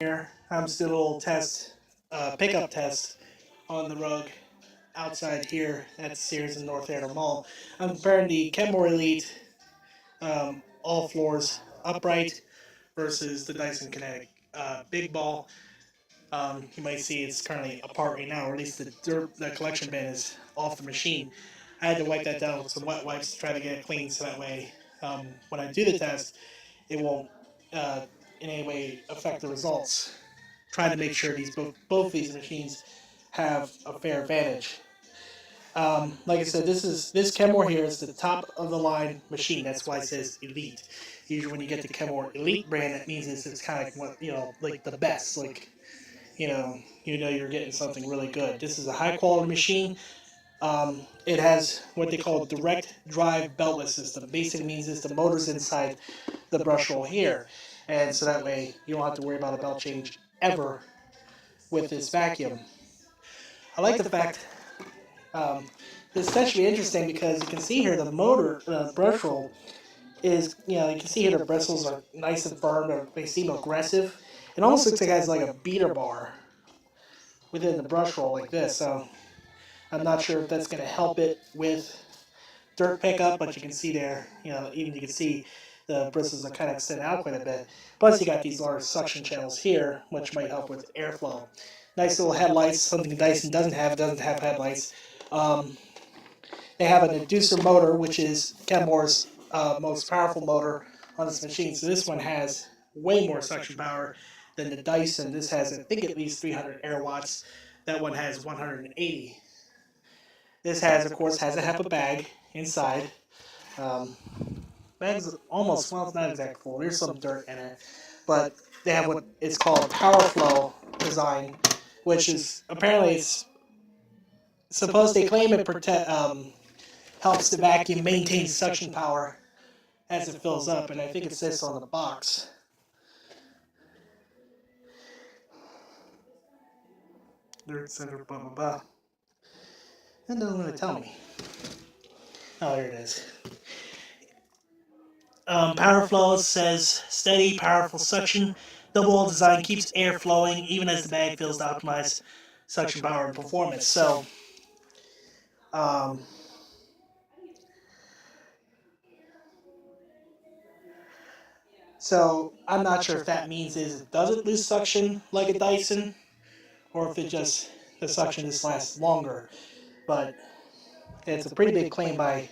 Here, I'm just doing a little test, pickup test on the rug outside here at Sears in North Andover Mall. I'm comparing the Kenmore Elite All Floors upright versus the Dyson Kinetic big ball. You might see it's currently apart right now, or at least the collection bin is off the machine. I had to wipe that down with some wet wipes to try to get it clean, so that way when I do the test, it won't uh, in any way affect the results. Trying to make sure both these machines have a fair advantage. Like I said, this Kenmore here is the top of the line machine. That's why it says Elite. Usually, when you get the Kenmore Elite brand, that means it's kind of like what like the best. Like you're getting something really good. This is a high quality machine. It has what they call direct drive beltless system. Basically means is the motor's inside the brush roll here, and so that way you don't have to worry about a belt change ever with this vacuum. I like the fact it's especially interesting because you can see here the motor brush roll is, you can see here the bristles are nice and firm. They seem aggressive. It almost looks like it has like a beater bar within the brush roll like this. So I'm not sure if that's going to help it with dirt pickup, but you can see there, even you can see the bristles are kind of extended out quite a bit. Plus you got these large suction channels here, which might help with airflow. Nice little headlights, something Dyson doesn't have headlights. Um, they have an inducer motor, which is Kenmore's most powerful motor on this machine. So this one has way more suction power than the Dyson. This has, I think, at least 300 air watts. That one has 180. This of course, has a HEPA bag inside. Um, Bag's almost, well, it's not exactly full. There's some dirt in it. But they have what is called power flow design, which is apparently it's supposed, they claim it helps the vacuum maintain suction power as it fills up, and I think it says on the box. Dirt center, blah, blah, blah. That doesn't really tell me. Oh, there it is. Power flow says steady, powerful suction. Double wall design keeps air flowing even as the bag fills to optimize suction power and performance. Um, so I'm not sure if that means does it lose suction like a Dyson, or if the suction just lasts longer. But it's a pretty big claim by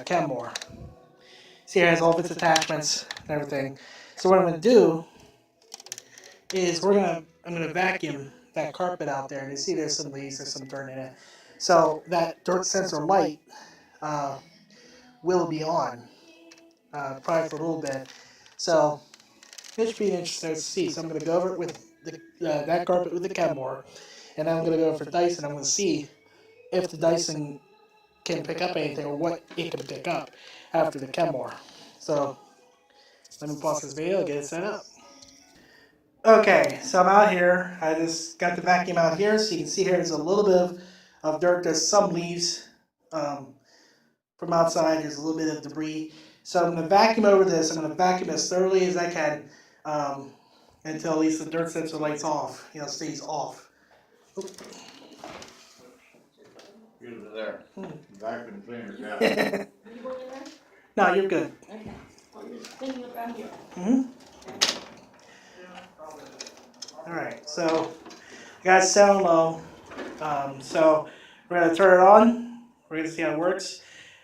Kenmore. See, it has all of its attachments and everything. So what I'm going to do is I'm gonna vacuum that carpet out there, and you see there's some leaves, there's some dirt in it. So that dirt sensor light uh, will be on, probably for a little bit. So it should be interesting to see. So I'm gonna go over it with that carpet with the Kenmore, and then I'm gonna go over for Dyson. I'm gonna see if the Dyson can pick up anything or what it can pick up after the Kenmore. So let me pause this video and get it set up. Okay, so I'm out here. I just got the vacuum out here, so you can see here there's a little bit of dirt. There's some leaves from outside. There's a little bit of debris. So I'm going to vacuum over this. I'm going to vacuum as thoroughly as I can until at least the dirt sensor light's off. Stays off. Get it there. Vacuum cleaner. Yeah. No, you're good. Okay. Well, you're spinning around here. All right, so I got it set on low. So we're going to turn it on. We're going to see how it works.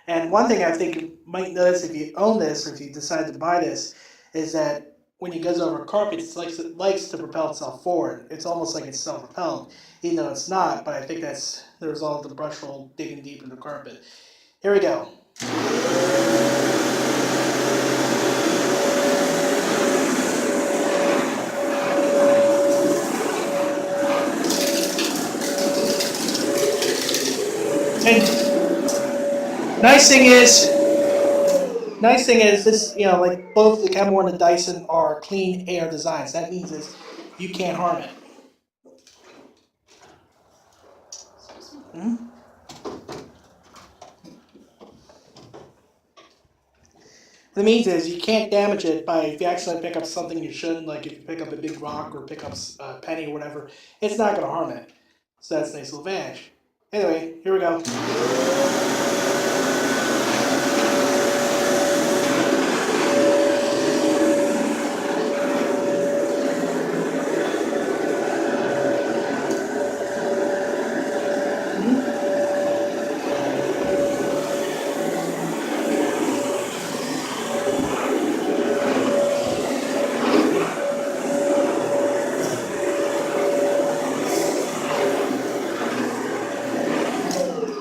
And one thing I think you might notice if you own this or if you decide to buy this is that when it goes over carpet, it likes to propel itself forward. It's almost like it's self-propelled, even though it's not, but I think that's the result of the brush roll digging deep into the carpet. Here we go. And nice thing is this, like both the Kenmore and the Dyson are clean air designs. That means you can't harm it. What it means is you can't damage it by, if you accidentally pick up something you shouldn't, like if you pick up a big rock or pick up a penny or whatever, it's not going to harm it. So that's a nice little advantage. Anyway, here we go.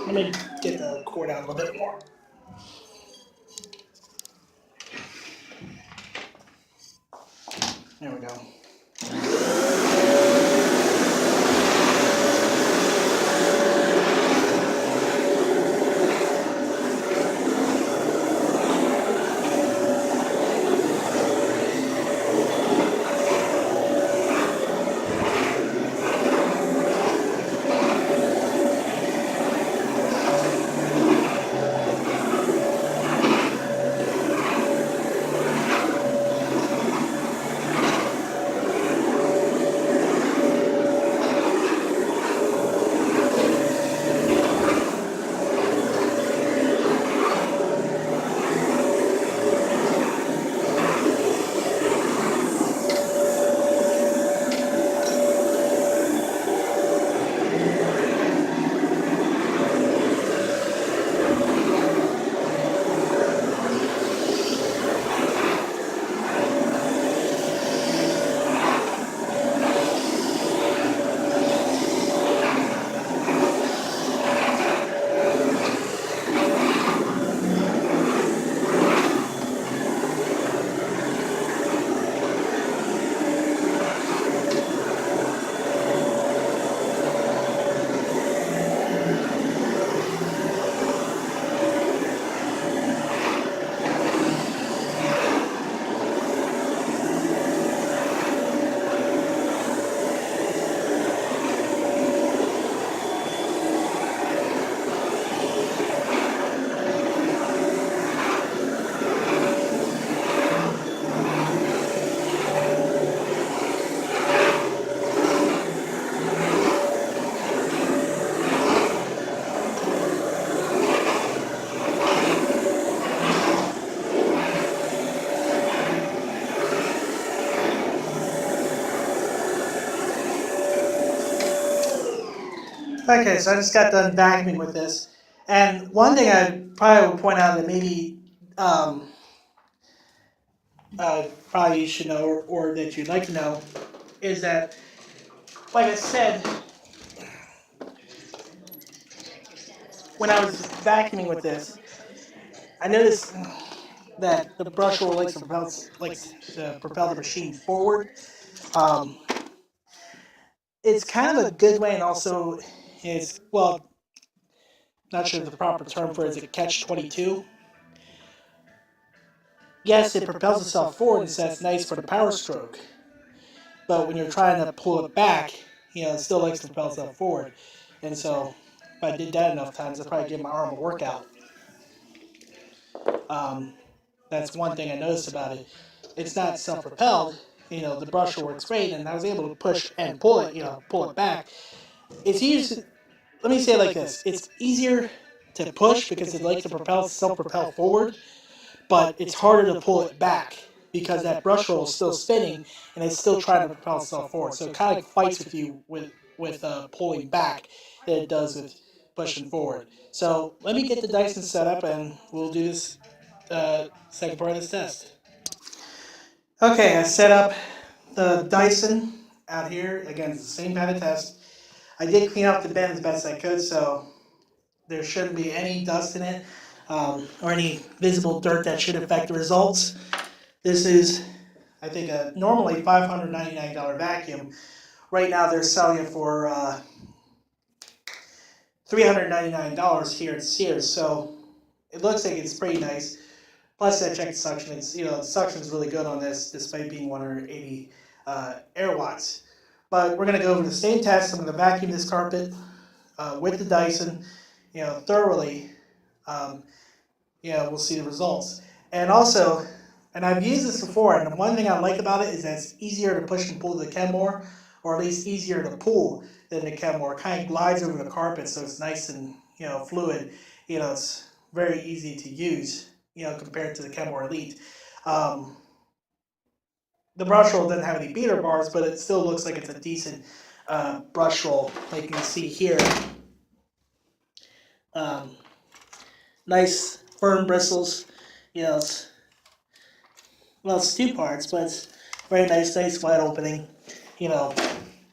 Let me get the cord out a little bit more. There we go. Okay, so I just got done vacuuming with this. And one thing I probably would point out that maybe probably you should know, or that you'd like to know, is that, like I said, when I was vacuuming with this, I noticed that the brush roller likes to propel the machine forward. Um, it's kind of a good way, and also it's, well, not sure the proper term for it is a catch-22. Yes, it propels itself forward, and so that's nice for the power stroke. But when you're trying to pull it back, it still likes to propel itself forward. And so, if I did that enough times, I'd probably give my arm a workout. That's one thing I noticed about it. It's not self-propelled. The brusher works great, and I was able to push and pull it. Pull it back. It's easy. Let me say it like this: it's easier to push because it likes to self-propel forward, but it's harder to pull it back because that brush roll is still spinning and it's still trying to propel itself forward. So it kind of fights with you with pulling back than it does with pushing forward. So let me get the Dyson set up and we'll do this second part of this test. Okay, I set up the Dyson out here. Again, it's the same kind of test. I did clean up the bin as best I could, so there shouldn't be any dust in it or any visible dirt that should affect the results. This is, I think, a normally $599 vacuum. Right now they're selling it for $399 here at Sears, so it looks like it's pretty nice. Plus, I checked the suction. The suction's really good on this, despite being 180 air watts. But we're gonna go over the same test. I'm gonna vacuum this carpet with the Dyson, thoroughly. We'll see the results. And also, and I've used this before, and the one thing I like about it is that it's easier to push and pull the Kenmore, or at least easier to pull than the Kenmore. It kind of glides over the carpet, so it's nice and fluid. It's very easy to use. Compared to the Kenmore Elite. The brush roll doesn't have any beater bars, but it still looks like it's a decent brush roll. Like you can see here. Um, nice firm bristles. It's two parts, but it's very nice wide opening.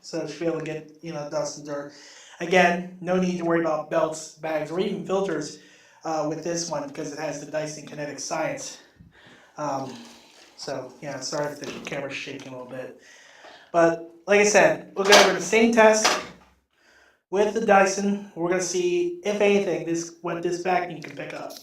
So you should be able to get dust and dirt. Again, no need to worry about belts, bags, or even filters with this one because it has the Dyson Kinetic Science. So yeah, sorry if the camera's shaking a little bit. But like I said, we'll go over the same test with the Dyson. We're gonna see if anything what this vacuum can pick up.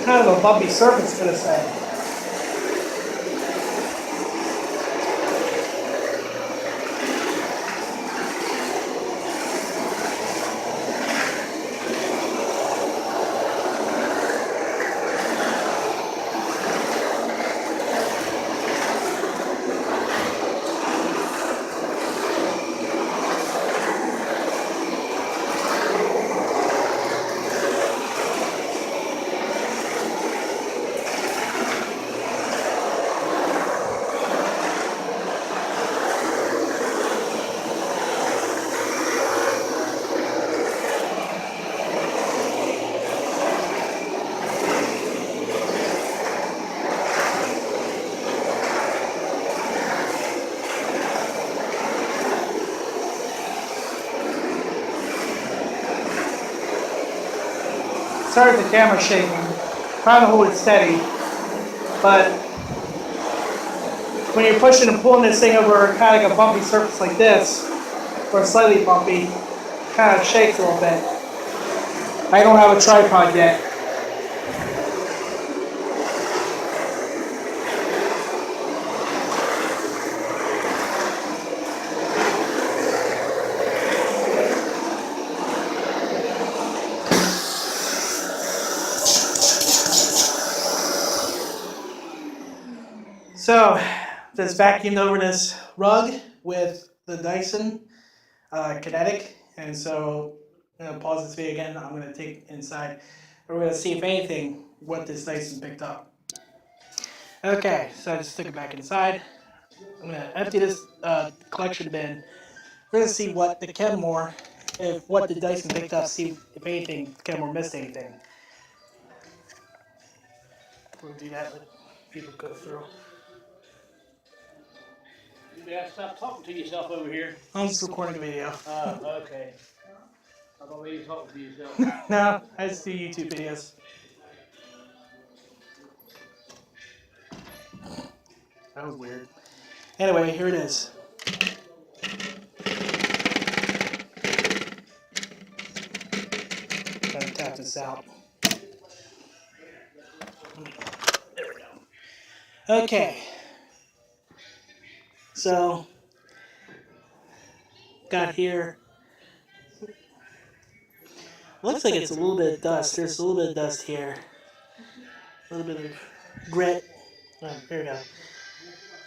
Kind of a bumpy surface to this thing. Sorry if the camera's shaking. Trying to hold it steady, but when you're pushing and pulling this thing over kind of like a bumpy surface like this, or slightly bumpy, kind of shakes a little bit. I don't have a tripod yet. So, just vacuumed over this rug with the Dyson Kinetic, and so I'm going to pause this video again. I'm going to take it inside. We're going to see if anything what this Dyson picked up. Okay, so I just took it back inside. I'm going to empty this collection bin. We're going to see what the Kenmore, what the Dyson picked up, see if anything, Kenmore missed anything. We'll do that, let people go through. You gotta stop talking to yourself over here. I'm just recording a video. Oh, okay. I thought you were talking to yourself. No, I just do YouTube videos. That was weird. Anyway, here it is. Gotta tap this out. There we go. Okay. So, got here. Looks like it's a little bit of dust. There's a little bit of dust here. A little bit of grit. Oh, here we go.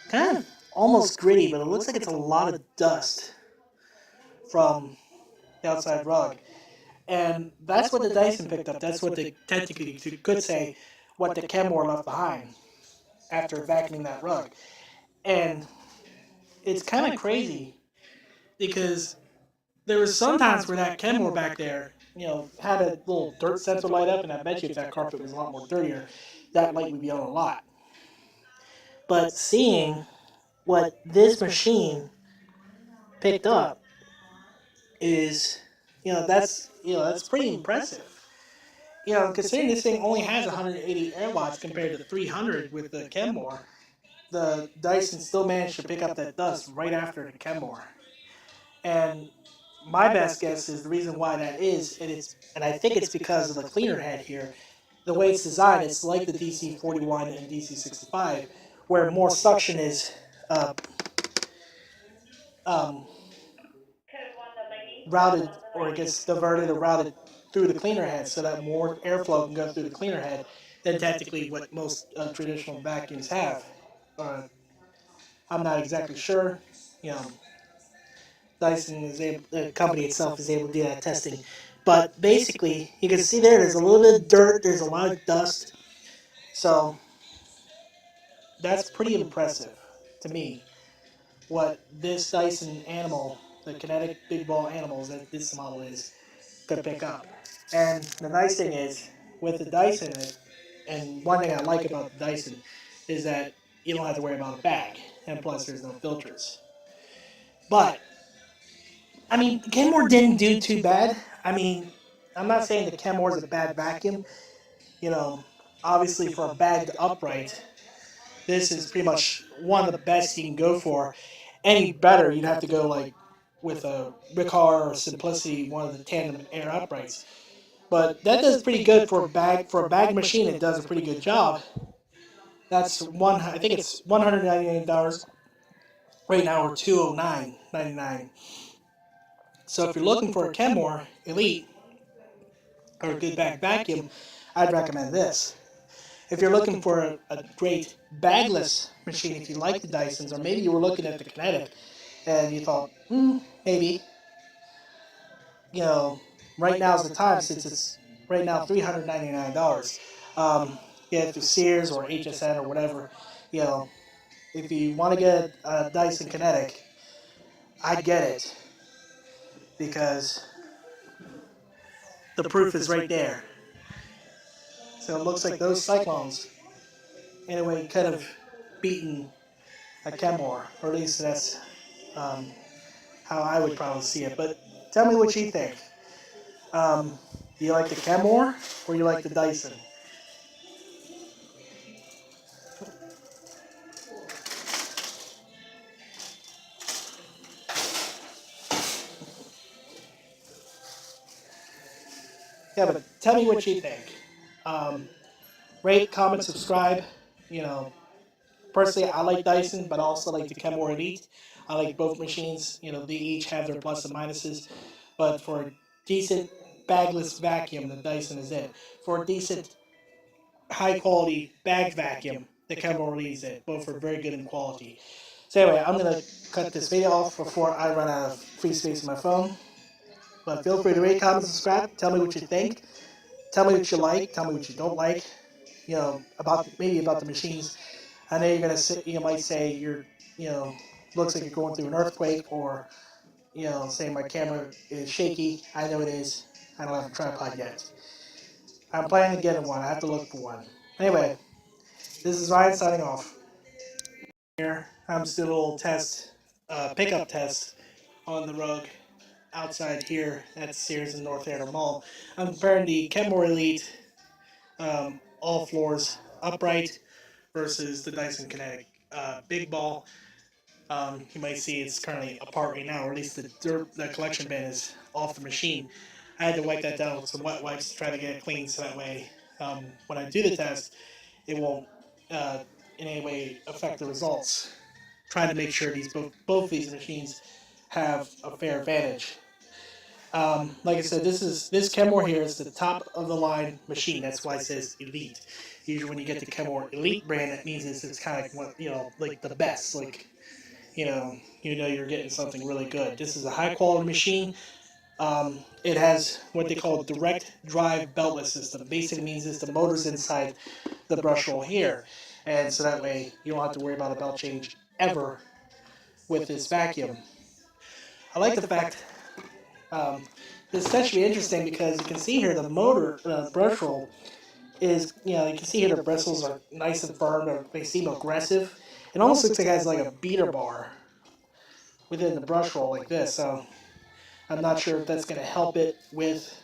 Kind of almost gritty, but it looks like it's a lot of dust from the outside rug. And that's what the Dyson picked up. That's what they technically could say what the Kenmore left behind after vacuuming that rug. And it's kind of crazy because there was sometimes where that Kenmore back there, had a little dirt sensor light up, and I bet you if that carpet was a lot more dirtier, that light would be on a lot. But seeing what this machine picked up, is, that's pretty impressive. Considering this thing only has 180 air watts compared to 300 with the Kenmore, the Dyson still managed to pick up that dust right after the Kenmore. And my best guess is the reason why that is, and I think it's because of the cleaner head here. The way it's designed, it's like the DC41 and DC65, where more suction is uh, um, routed, or it gets diverted or routed through the cleaner head, so that more airflow can go through the cleaner head than technically what most traditional vacuums have. I'm not exactly sure. You know, Dyson is able, the company itself is able to do that testing. But basically, you can see there's a little bit of dirt, there's a lot of dust. So that's pretty impressive to me. What this Dyson animal, the kinetic big ball animals that this model is, could pick up. And the nice thing is, with the Dyson, and one thing I like about the Dyson is that you don't have to worry about a bag, and plus there's no filters. But I mean, Kenmore didn't do too bad. I mean, I'm not saying the Kenmore is a bad vacuum. You know, obviously for a bagged upright, this is pretty much one of the best you can go for. Any better, you'd have to go like with a Riccar or Simplicity, one of the tandem air uprights. But that does pretty good for a bag machine. It does a pretty good job. That's one. I think it's $199 right now, or $209.99. So if you're looking for a Kenmore Elite or a good bag vacuum, I'd recommend this. If you're looking for a great bagless machine, if you like the Dysons, or maybe you were looking at the Kinetic and you thought, maybe, right now's the time, since it's right now $399. Get it through Sears or HSN or whatever. You know, if you want to get a Dyson Kinetic, I'd get it because the proof is right there. So it looks like those Cyclones, in a way, could have beaten a Kenmore, or at least that's how I would probably see it. But tell me what you think. Do you like the Kenmore or you like the Dyson? Yeah, but tell me what you think. Rate, comment, subscribe. You know, personally, I like Dyson, but I also like the Kenmore Elite. I like both machines. You know, they each have their plus and minuses. But for a decent bagless vacuum, the Dyson is it. For a decent high quality bagged vacuum, the Kenmore Elite is it. Both are very good in quality. So anyway, I'm going to cut this video off before I run out of free space on my phone. But feel free to rate, comment, subscribe. Tell me what you think. Tell me what you like. Tell me what you don't like. About the machines. I know you're gonna say, you might say looks like you're going through an earthquake, or saying my camera is shaky. I know it is. I don't have a tripod yet. I'm planning to get one. I have to look for one. Anyway, this is Ryan signing off. Here, I'm just doing a little test, pickup test on the rug outside here at Sears in North Andover Mall. I'm comparing the Kenmore Elite All Floors upright versus the Dyson Kinetic big ball. You might see it's currently apart right now, or at least the collection bin is off the machine. I had to wipe that down with some wet wipes to try to get it clean, so that way when I do the test, it won't in any way affect the results. Trying to make sure both these machines have a fair advantage. Like I said, this Kenmore here is the top of the line machine. That's why it says Elite. Usually, when you get the Kenmore Elite brand, that means it's kind of like like the best. Like you're getting something really good. This is a high quality machine. It has what they call a direct drive beltless system. Basically means it's the motor's inside the brush roll here, and so that way you don't have to worry about a belt change ever with this vacuum. I like the fact. This is actually interesting because you can see here the motor brush roll is, you can see here the bristles are nice and firm, or they seem aggressive. It almost looks like it has like a beater bar within the brush roll like this. So I'm not sure if that's going to help it with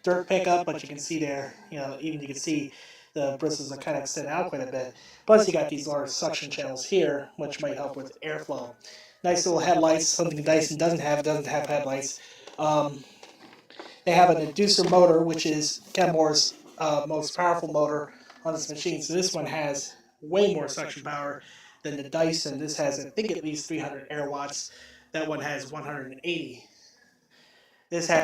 dirt pickup, but you can see there, even you can see the bristles are kind of extended out quite a bit. Plus you got these large suction channels here, which might help with airflow. Nice little headlights, something Dyson doesn't have headlights. They have an inducer motor, which is Kenmore's most powerful motor on this machine. So this one has way more suction power than the Dyson. This has, I think, at least 300 air watts. That one has 180. This has